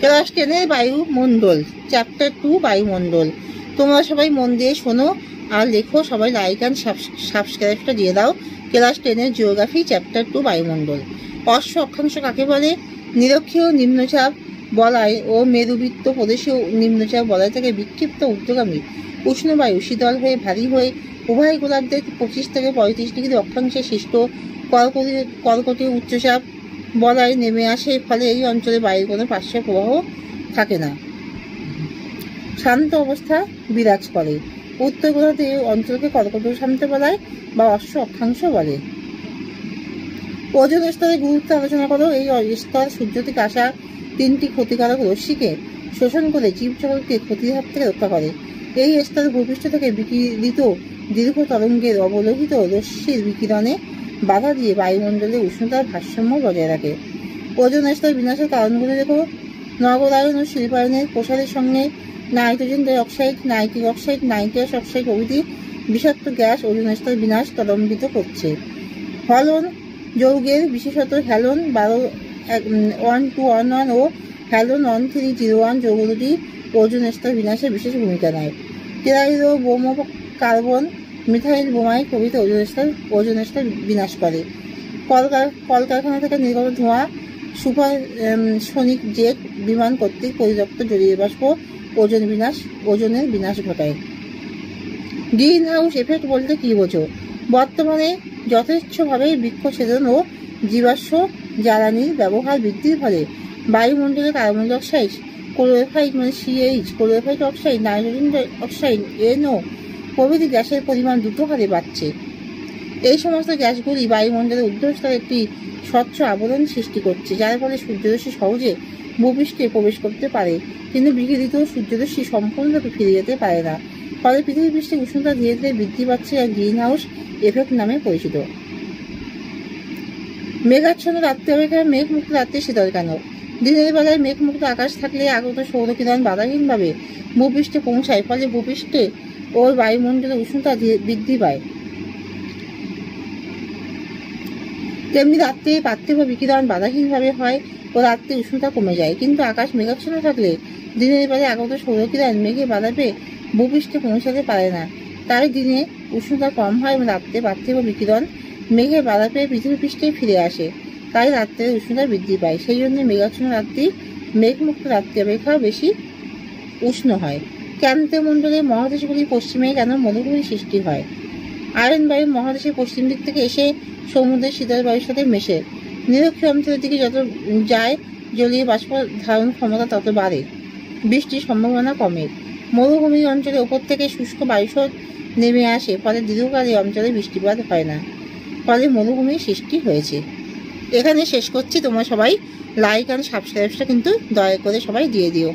Class 10-এর বায়ুমণ্ডল, chapter 2 বায়ুমণ্ডল। তোমরা সবাই মন দিয়ে শোনো আর লেখো। সবাই লাইক অ্যান্ড সাবস্ক্রাইবটা দিয়ে দাও। ক্লাস 10-এর জিওগ্রাফি, চ্যাপ্টার 2 বায়ুমণ্ডল। অশ্ব অক্ষাংশ কাকে বলে? নিরক্ষীয় নিম্নচাপ বলয় ও মেরুবৃত্ত প্রদেশীয় নিম্নচাপ বলয় থেকে বিক্ষিপ্ত ঊর্ধ্বগামী উষ্ণ বায়ু শীতল হয়ে ভারী হয়ে উভয় গোলার্ধের 25 থেকে 35 ডিগ্রি অক্ষাংশে সৃষ্ট কর্কটীয় উচ্চচাপ বলয় নেমে আসে। ফলে এই অঞ্চলে বায়ুর কোনো পার্শ্ব প্রবাহ থাকে না, শান্ত অবস্থা বিরাজ করে। উত্তর গোলার্ধে এই অঞ্চলকে কর্কটীয় শান্ত বলয় বা অশ্ব অক্ষাংশ বলে। ওজোন স্তরের গুরুত্ব আলোচনা করো। এই স্তর সূর্য থেকে আসা 3টি ক্ষতিকারক রশ্মিকে শোষণ করে জীবজগৎকে ক্ষতির হাত থেকে রক্ষা করে। এই স্তর ভূপৃষ্ঠ থেকে বিকিরিত দীর্ঘ তরঙ্গের অবলোহিত রশ্মির বিকিরণে বাধা দিয়ে বায়ুমণ্ডলে উষ্ণতার ভারসাম্য বজায় রাখে। ওজোন স্তর বিনাশের কারণগুলো দেখো। নগরায়ন ও শিল্পায়নের প্রসারের সঙ্গে nitrogen dioxide, nitric oxide, nitrous oxide প্রভৃতি বিষাক্ত গ্যাস ওজোন স্তর বিনাশ ত্বরান্বিত করছে। হলন যৌগের বিশেষত হ্যালোন 1211 ও হ্যালোন 1301 যৌগ দুটি ওজোন স্তর বিনাশে বিশেষ ভূমিকা নেয়। টেরাইডো ব্রোমো কার্বন মিথাইল ব্রোমাইড প্রভৃতি ওজোন স্তর বিনাশ করে। কলকারখানা থেকে নির্গত ধোঁয়া, সুপারসনিক জেট বিমান কর্তৃক পরিত্যক্ত জলীয় বাষ্প ওজনের বিনাশ ঘটায়। গ্রিন হাউস এফেক্ট বলতে কি বোঝো? বর্তমানে যথেচ্ছভাবে বৃক্ষছেদন ও জীবাশ্ম জ্বালানির ব্যবহার বৃদ্ধির ফলে বায়ুমণ্ডলে কার্বন ডাই অক্সাইড, ক্লোরোফাইড CH, ক্লোরোফাইড অক্সাইড, নাইট্রোজেন অক্সাইড NO প্রভৃতি গ্যাসের পরিমাণ দ্রুত হারে বাড়ছে। এই সমস্ত গ্যাসগুলি বায়ুমণ্ডলের ঊর্ধ্বস্তরে একটি স্বচ্ছ আবরণ সৃষ্টি করছে, যার ফলে সূর্যরশ্মি সহজে ভূপৃষ্ঠে প্রবেশ করতে পারে, কিন্তু বিকিরিত সূর্যরশ্মি সম্পূর্ণরূপে ফিরে যেতে পারে না। ফলে পৃথিবী পৃষ্ঠের উষ্ণতা ধীরে ধীরে বৃদ্ধি পাচ্ছে, আর গ্রিন হাউস এফেক্ট নামে পরিচিত। মেঘাচ্ছন্ন রাত্রি অপেক্ষা মেঘমুক্ত রাত্রি শীতল কেন? দিনের বেলায় মেঘমুক্ত আকাশ থাকলে আগত সৌরকিরণ বাধাহীনভাবে ভূপৃষ্ঠে পৌঁছায়, ফলে ভূপৃষ্ঠে ও বায়ুমণ্ডলের উষ্ণতা বৃদ্ধি পায়। তেমনি রাত্রে পার্থিব বিকিরণ বাধাহীনভাবে হয় ও রাত্রে উষ্ণতা কমে যায়। কিন্তু আকাশ মেঘাচ্ছন্ন থাকলে দিনের বেলায় আগত সৌরকিরণ মেঘে বাধা পেয়ে ভূপৃষ্ঠে পৌঁছাতে পারে না। তাই দিনে উষ্ণতা কম হয় এবং রাত্রে পার্থিব বিকিরণ মেঘে বাধা পেয়ে পৃথিবী পৃষ্ঠে ফিরে আসে, তাই রাত্রে উষ্ণতা বৃদ্ধি পায়। সেই জন্য মেঘাচ্ছন্ন রাত্রি মেঘমুক্ত রাত্রি অপেক্ষা বেশি উষ্ণ হয়। ক্রান্তীয়মণ্ডলের মহাদেশগুলি পশ্চিমে কেন মরুভূমির সৃষ্টি হয়? আয়রন বায়ু মহাদেশের পশ্চিম দিক থেকে এসে সমুদ্রের শীতল বায়ুর সাথে মেশে। নিরক্ষীয় অঞ্চলের দিকে যত যায় জলীয় বাষ্প ধারণ ক্ষমতা তত বাড়ে, বৃষ্টির সম্ভাবনা কমে। মরুভূমি অঞ্চলের ওপর থেকে শুষ্ক বায়ুস্রোত নেমে আসে, ফলে দীর্ঘকাল এই অঞ্চলে বৃষ্টিপাত হয় না, ফলে মরুভূমির সৃষ্টি হয়েছে। এখানে শেষ করছি। তোমরা সবাই লাইক আর সাবস্ক্রাইবটা কিন্তু দয়া করে সবাই দিয়ে দিও।